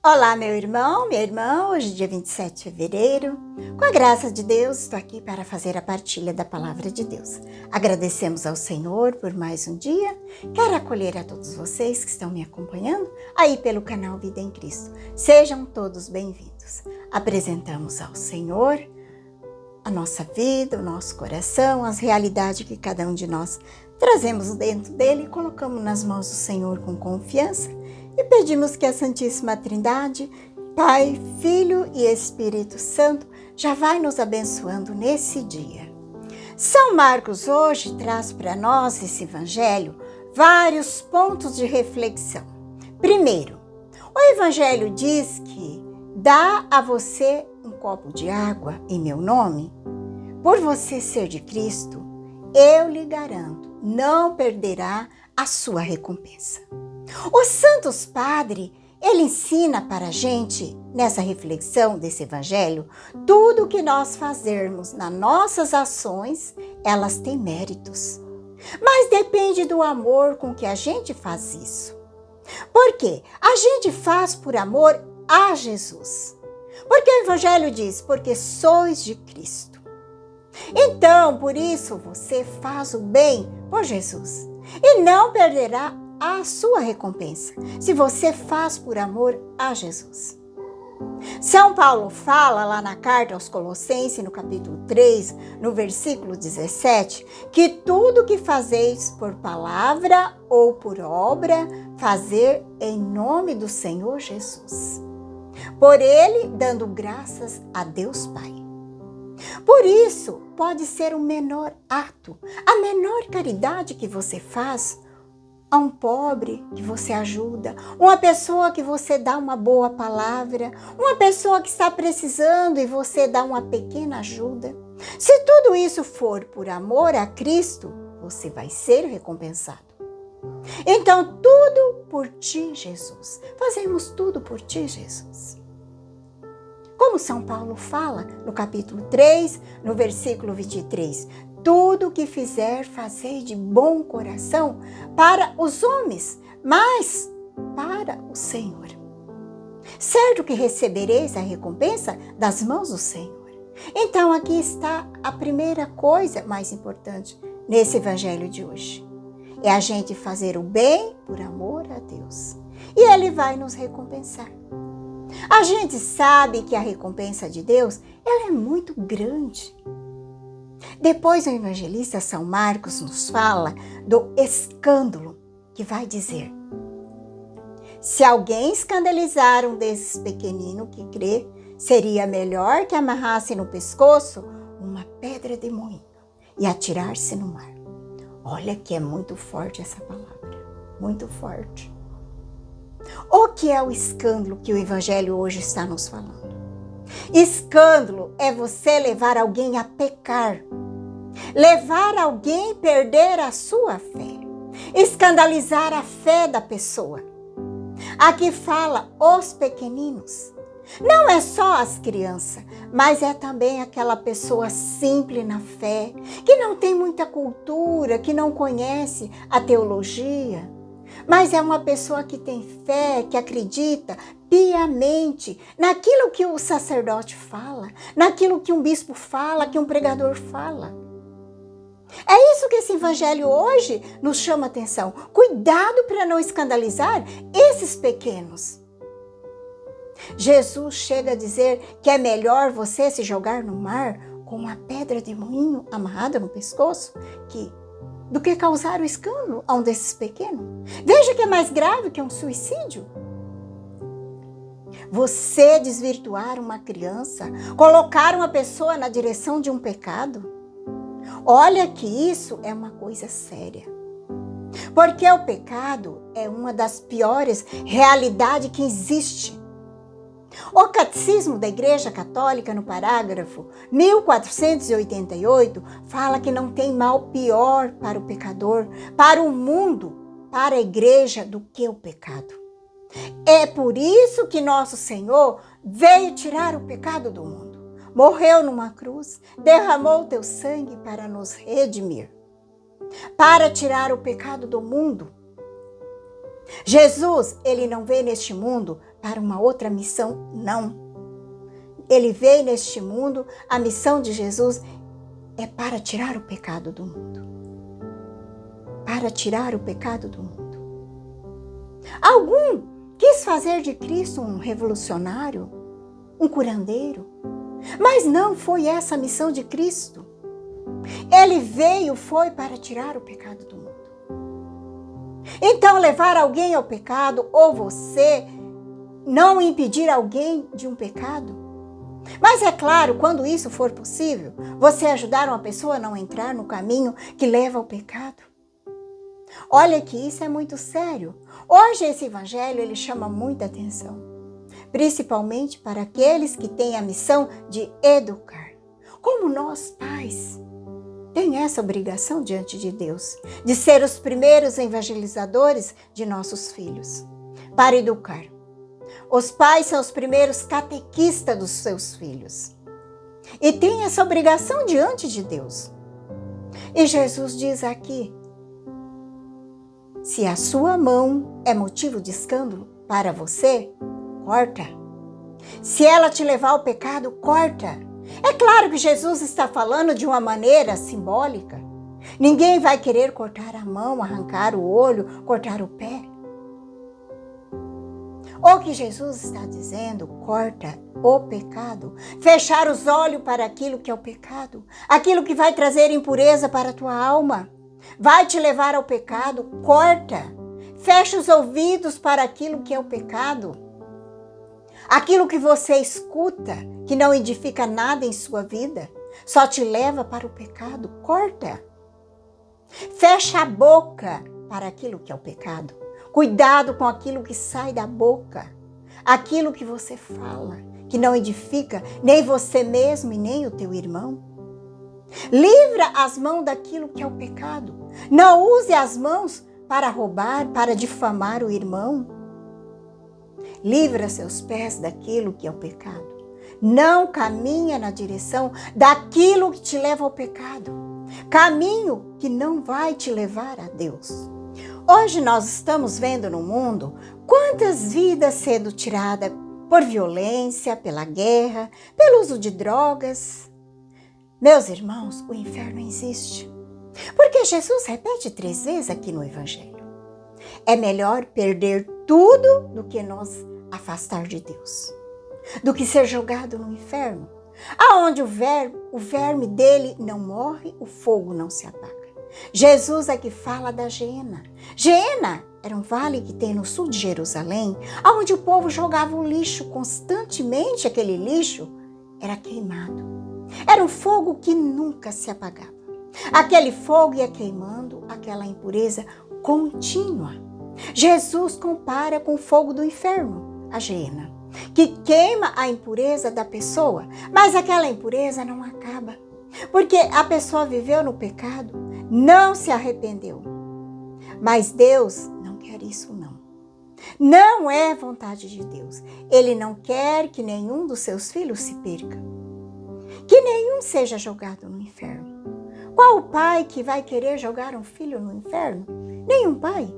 Olá, meu irmão, minha irmã, hoje dia 27 de fevereiro, com a graça de Deus, estou aqui para fazer a partilha da Palavra de Deus. Agradecemos ao Senhor por mais um dia, quero acolher a todos vocês que estão me acompanhando aí pelo canal Vida em Cristo. Sejam todos bem-vindos. Apresentamos ao Senhor a nossa vida, o nosso coração, as realidades que cada um de nós trazemos dentro dele e colocamos nas mãos do Senhor com confiança. E pedimos que a Santíssima Trindade, Pai, Filho e Espírito Santo, já vai nos abençoando nesse dia. São Marcos hoje traz para nós esse evangelho vários pontos de reflexão. Primeiro, o evangelho diz que dá a você um copo de água em meu nome. Por você ser de Cristo, eu lhe garanto, não perderá a sua recompensa. O Santos Padre, ele ensina para a gente, nessa reflexão desse evangelho, tudo que nós fazermos nas nossas ações, elas têm méritos. Mas depende do amor com que a gente faz isso. Por quê? A gente faz por amor a Jesus. Porque o evangelho diz, porque sois de Cristo. Então, por isso, você faz o bem por Jesus e não perderá a sua recompensa, se você faz por amor a Jesus. São Paulo fala lá na carta aos Colossenses, no capítulo 3, no versículo 17, que tudo que fazeis por palavra ou por obra, fazer em nome do Senhor Jesus. Por ele, dando graças a Deus Pai. Por isso, pode ser o menor ato, a menor caridade que você faz, a um pobre que você ajuda, uma pessoa que você dá uma boa palavra, uma pessoa que está precisando e você dá uma pequena ajuda. Se tudo isso for por amor a Cristo, você vai ser recompensado. Então, tudo por ti, Jesus. Fazemos tudo por ti, Jesus. Como São Paulo fala no capítulo 3, no versículo 23, tudo o que fizer, fazei de bom coração para os homens, mas para o Senhor. Certo que recebereis a recompensa das mãos do Senhor. Então aqui está a primeira coisa mais importante nesse evangelho de hoje. É a gente fazer o bem por amor a Deus. E Ele vai nos recompensar. A gente sabe que a recompensa de Deus, ela é muito grande. Depois o evangelista São Marcos nos fala do escândalo, que vai dizer: se alguém escandalizar um desses pequeninos que crê, seria melhor que amarrasse no pescoço uma pedra de moinho e atirar-se no mar. Olha que é muito forte essa palavra, muito forte. O que é o escândalo que o evangelho hoje está nos falando? Escândalo é você levar alguém a pecar, levar alguém a perder a sua fé, escandalizar a fé da pessoa. Aqui fala os pequeninos. Não é só as crianças, mas é também aquela pessoa simples na fé, que não tem muita cultura, que não conhece a teologia. Mas é uma pessoa que tem fé, que acredita piamente naquilo que o sacerdote fala, naquilo que um bispo fala, que um pregador fala. É isso que esse evangelho hoje nos chama a atenção. Cuidado para não escandalizar esses pequenos. Jesus chega a dizer que é melhor você se jogar no mar com uma pedra de moinho amarrada no pescoço do que causar o escândalo a um desses pequenos. Veja que é mais grave que um suicídio. Você desvirtuar uma criança, colocar uma pessoa na direção de um pecado. Olha que isso é uma coisa séria. Porque o pecado é uma das piores realidades que existe. O Catecismo da Igreja Católica, no parágrafo 1488, fala que não tem mal pior para o pecador, para o mundo, para a Igreja, do que o pecado. É por isso que nosso Senhor veio tirar o pecado do mundo. Morreu numa cruz, derramou o teu sangue para nos redimir, para tirar o pecado do mundo. Jesus, ele não veio neste mundo para uma outra missão, não. Ele veio neste mundo, a missão de Jesus é para tirar o pecado do mundo. Para tirar o pecado do mundo. Algum quis fazer de Cristo um revolucionário, um curandeiro, mas não foi essa a missão de Cristo. Ele foi para tirar o pecado do mundo. Então, levar alguém ao pecado, ou você não impedir alguém de um pecado. Mas é claro, quando isso for possível, você ajudar uma pessoa a não entrar no caminho que leva ao pecado. Olha que isso é muito sério. Hoje esse evangelho ele chama muita atenção, principalmente para aqueles que têm a missão de educar. Como nós, pais, tem essa obrigação diante de Deus, de ser os primeiros evangelizadores de nossos filhos, para educar. Os pais são os primeiros catequistas dos seus filhos. E tem essa obrigação diante de Deus. E Jesus diz aqui, se a sua mão é motivo de escândalo para você, corta. Se ela te levar ao pecado, corta. É claro que Jesus está falando de uma maneira simbólica. Ninguém vai querer cortar a mão, arrancar o olho, cortar o pé. O que Jesus está dizendo, corta o pecado. Fechar os olhos para aquilo que é o pecado. Aquilo que vai trazer impureza para a tua alma. Vai te levar ao pecado, corta. Fecha os ouvidos para aquilo que é o pecado. Aquilo que você escuta, que não edifica nada em sua vida, só te leva para o pecado, corta. Fecha a boca para aquilo que é o pecado. Cuidado com aquilo que sai da boca. Aquilo que você fala, que não edifica nem você mesmo e nem o teu irmão. Livra as mãos daquilo que é o pecado. Não use as mãos para roubar, para difamar o irmão. Livra seus pés daquilo que é o pecado. Não caminha na direção daquilo que te leva ao pecado. Caminho que não vai te levar a Deus. Hoje nós estamos vendo no mundo quantas vidas sendo tiradas por violência, pela guerra, pelo uso de drogas. Meus irmãos, o inferno existe. Porque Jesus repete 3 vezes aqui no Evangelho. É melhor perder tudo do que nos afastar de Deus. Do que ser jogado no inferno. Aonde o verme dele não morre, o fogo não se apaga. Jesus é que fala da Geena. Geena era um vale que tem no sul de Jerusalém, onde o povo jogava o lixo constantemente. Aquele lixo era queimado. Era um fogo que nunca se apagava. Aquele fogo ia queimando aquela impureza contínua. Jesus compara com o fogo do inferno, a Geena, que queima a impureza da pessoa, mas aquela impureza não acaba, porque a pessoa viveu no pecado, não se arrependeu. Mas Deus não quer isso, não. Não é vontade de Deus. Ele não quer que nenhum dos seus filhos se perca, que nenhum seja jogado no inferno. Qual o pai que vai querer jogar um filho no inferno? Nenhum pai.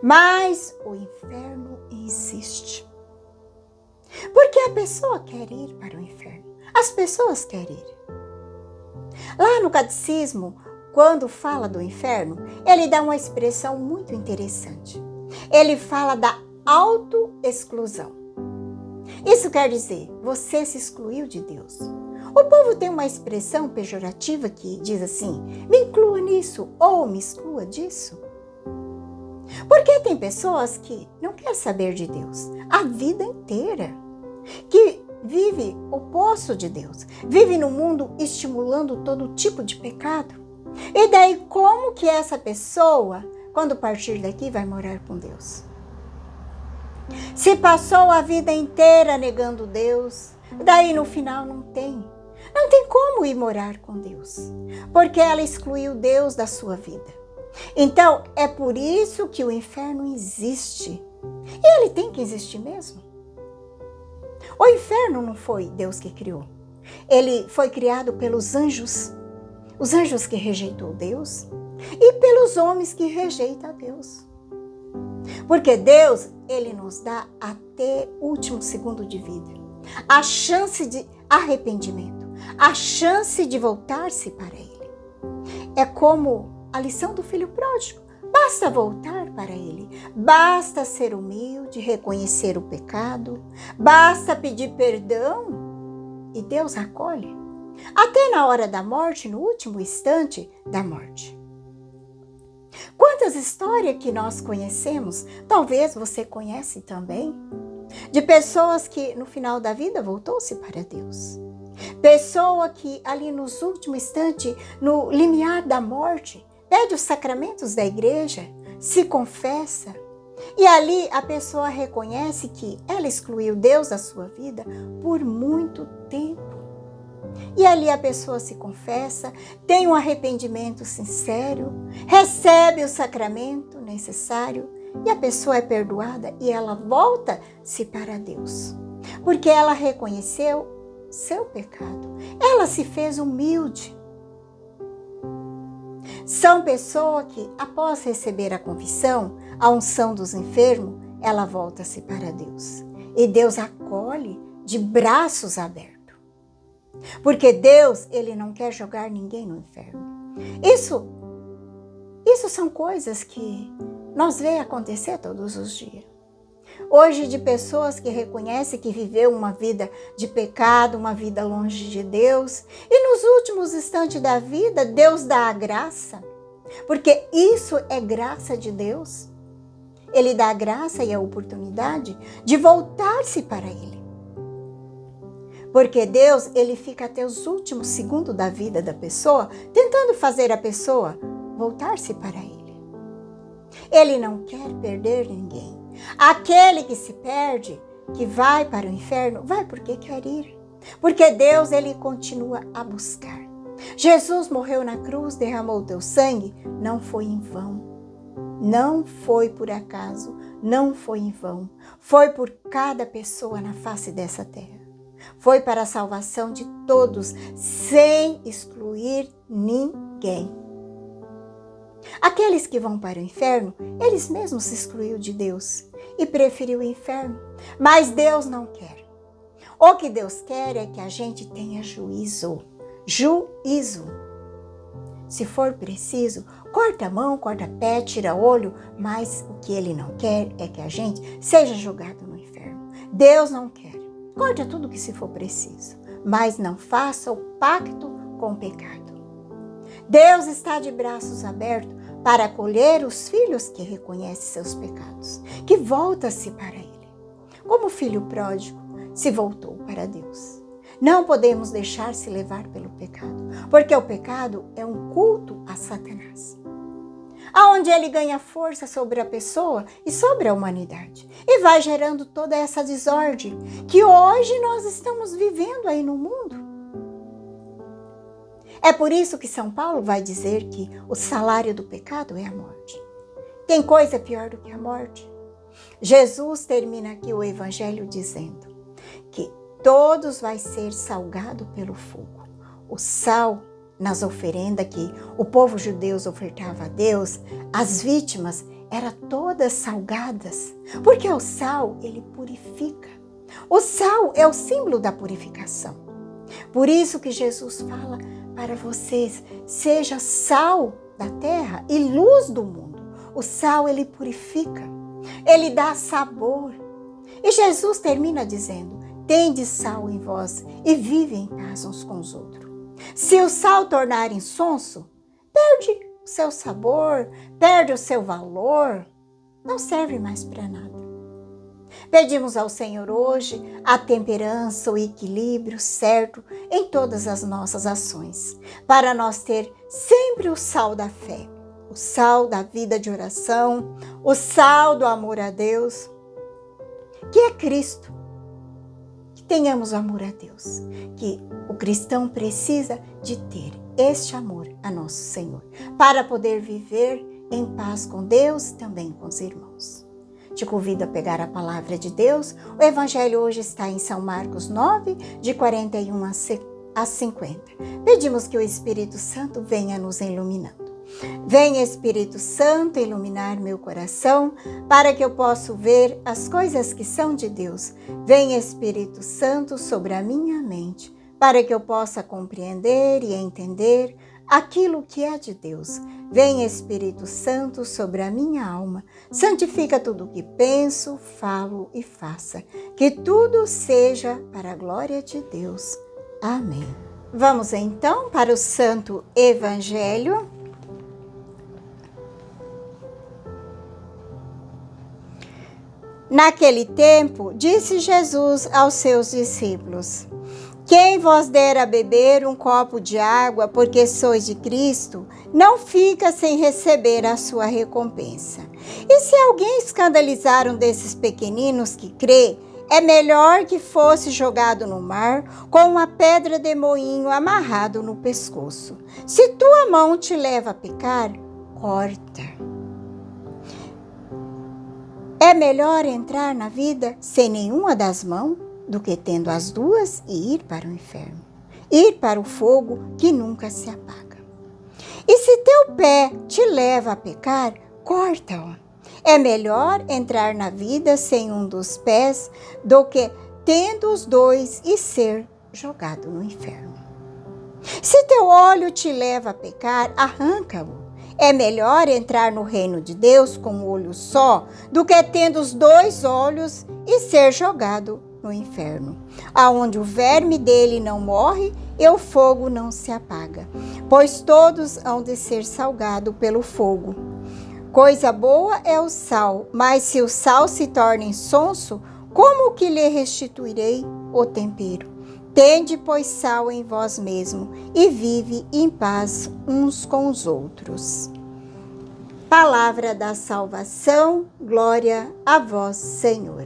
Mas o inferno existe. Porque a pessoa quer ir para o inferno. As pessoas querem ir. Lá no catecismo, quando fala do inferno, ele dá uma expressão muito interessante. Ele fala da autoexclusão. Isso quer dizer, você se excluiu de Deus. O povo tem uma expressão pejorativa que diz assim, me inclua nisso ou me exclua disso. Porque tem pessoas que não querem saber de Deus a vida inteira, que vive oposto de Deus, vive no mundo estimulando todo tipo de pecado. E daí como que essa pessoa, quando partir daqui, vai morar com Deus? Se passou a vida inteira negando Deus, daí no final não tem como ir morar com Deus, porque ela excluiu Deus da sua vida. Então, é por isso que o inferno existe. E ele tem que existir mesmo. O inferno não foi Deus que criou. Ele foi criado pelos anjos. Os anjos que rejeitou Deus e pelos homens que rejeitam a Deus. Porque Deus, Ele nos dá até o último segundo de vida a chance de arrependimento, a chance de voltar-se para Ele. É como a lição do filho pródigo. Basta voltar para Ele, basta ser humilde, reconhecer o pecado, basta pedir perdão e Deus acolhe. Até na hora da morte, no último instante da morte. Quantas histórias que nós conhecemos, talvez você conhece também, de pessoas que no final da vida voltou-se para Deus. Pessoa que ali nos últimos instantes, no limiar da morte, pede os sacramentos da igreja, se confessa. E ali a pessoa reconhece que ela excluiu Deus da sua vida por muito tempo. E ali a pessoa se confessa, tem um arrependimento sincero, recebe o sacramento necessário e a pessoa é perdoada e ela volta-se para Deus. Porque ela reconheceu seu pecado, ela se fez humilde. São pessoas que, após receber a confissão, a unção dos enfermos, ela volta-se para Deus. E Deus acolhe de braços abertos. Porque Deus, Ele não quer jogar ninguém no inferno. Isso são coisas que nós vemos acontecer todos os dias. Hoje, de pessoas que reconhecem que viveu uma vida de pecado, uma vida longe de Deus, e nos últimos instantes da vida, Deus dá a graça, porque isso é graça de Deus. Ele dá a graça e a oportunidade de voltar-se para Ele. Porque Deus, Ele fica até os últimos segundos da vida da pessoa, tentando fazer a pessoa voltar-se para Ele. Ele não quer perder ninguém. Aquele que se perde, que vai para o inferno, vai porque quer ir. Porque Deus, Ele continua a buscar. Jesus morreu na cruz, derramou o teu sangue, não foi em vão. Não foi por acaso, não foi em vão. Foi por cada pessoa na face dessa terra. Foi para a salvação de todos, sem excluir ninguém. Aqueles que vão para o inferno, eles mesmos se excluíram de Deus e preferiu o inferno. Mas Deus não quer. O que Deus quer é que a gente tenha juízo. Juízo. Se for preciso, corta a mão, corta pé, tira olho, mas o que Ele não quer é que a gente seja jogado no inferno. Deus não quer. Corta tudo que se for preciso, mas não faça o pacto com o pecado. Deus está de braços abertos para acolher os filhos que reconhecem seus pecados, que voltam-se para Ele. Como o filho pródigo se voltou para Deus. Não podemos deixar-se levar pelo pecado, porque o pecado é um culto a Satanás. Aonde ele ganha força sobre a pessoa e sobre a humanidade. E vai gerando toda essa desordem que hoje nós estamos vivendo aí no mundo. É por isso que São Paulo vai dizer que o salário do pecado é a morte. Tem coisa pior do que a morte? Jesus termina aqui o evangelho dizendo que todos vai ser salgado pelo fogo. O sal nas oferendas que o povo judeu ofertava a Deus, as vítimas eram todas salgadas, porque o sal, ele purifica. O sal é o símbolo da purificação. Por isso que Jesus fala para vocês, seja sal da terra e luz do mundo. O sal, ele purifica, ele dá sabor. E Jesus termina dizendo, tende sal em vós e vive em paz uns com os outros. Se o sal tornar insonso, perde o seu sabor, perde o seu valor, não serve mais para nada. Pedimos ao Senhor hoje a temperança, o equilíbrio certo em todas as nossas ações, para nós ter sempre o sal da fé, o sal da vida de oração, o sal do amor a Deus, que é Cristo. Que tenhamos amor a Deus, que o cristão precisa de ter este amor a nosso Senhor, para poder viver em paz com Deus e também com os irmãos. Te convido a pegar a palavra de Deus. O evangelho hoje está em São Marcos 9, de 41 a 50. Pedimos que o Espírito Santo venha nos iluminando. Vem, Espírito Santo, iluminar meu coração, para que eu possa ver as coisas que são de Deus. Vem, Espírito Santo, sobre a minha mente, para que eu possa compreender e entender aquilo que é de Deus. Vem, Espírito Santo, sobre a minha alma. Santifica tudo o que penso, falo e faça. Que tudo seja para a glória de Deus. Amém. Vamos então para o Santo Evangelho. Naquele tempo, disse Jesus aos seus discípulos: quem vos der a beber um copo de água, porque sois de Cristo, não fica sem receber a sua recompensa. E se alguém escandalizar um desses pequeninos que crê, é melhor que fosse jogado no mar com uma pedra de moinho amarrado no pescoço. Se tua mão te leva a pecar, corta. É melhor entrar na vida sem nenhuma das mãos do que tendo as duas e ir para o inferno, ir para o fogo que nunca se apaga. E se teu pé te leva a pecar, corta-o. É melhor entrar na vida sem um dos pés do que tendo os dois e ser jogado no inferno. Se teu olho te leva a pecar, arranca-o. É melhor entrar no reino de Deus com um olho só do que tendo os dois olhos e ser jogado no inferno, aonde o verme dele não morre e o fogo não se apaga, pois todos hão de ser salgados pelo fogo. Coisa boa é o sal, mas se o sal se torna insonso, como que lhe restituirei o tempero? Tende, pois, sal em vós mesmo e vive em paz uns com os outros. Palavra da salvação, glória a vós, Senhor.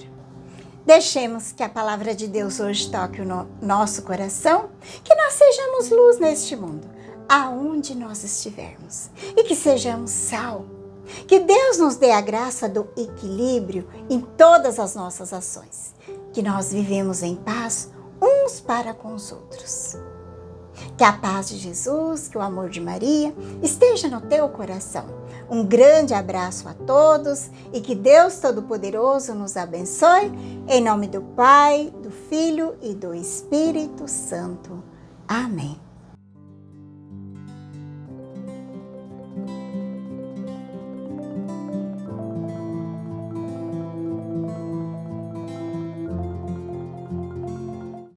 Deixemos que a palavra de Deus hoje toque o nosso coração, que nós sejamos luz neste mundo, aonde nós estivermos, e que sejamos sal. Que Deus nos dê a graça do equilíbrio em todas as nossas ações, que nós vivemos em paz uns para com os outros. Que a paz de Jesus, que o amor de Maria esteja no teu coração. Um grande abraço a todos e que Deus Todo-Poderoso nos abençoe. Em nome do Pai, do Filho e do Espírito Santo. Amém.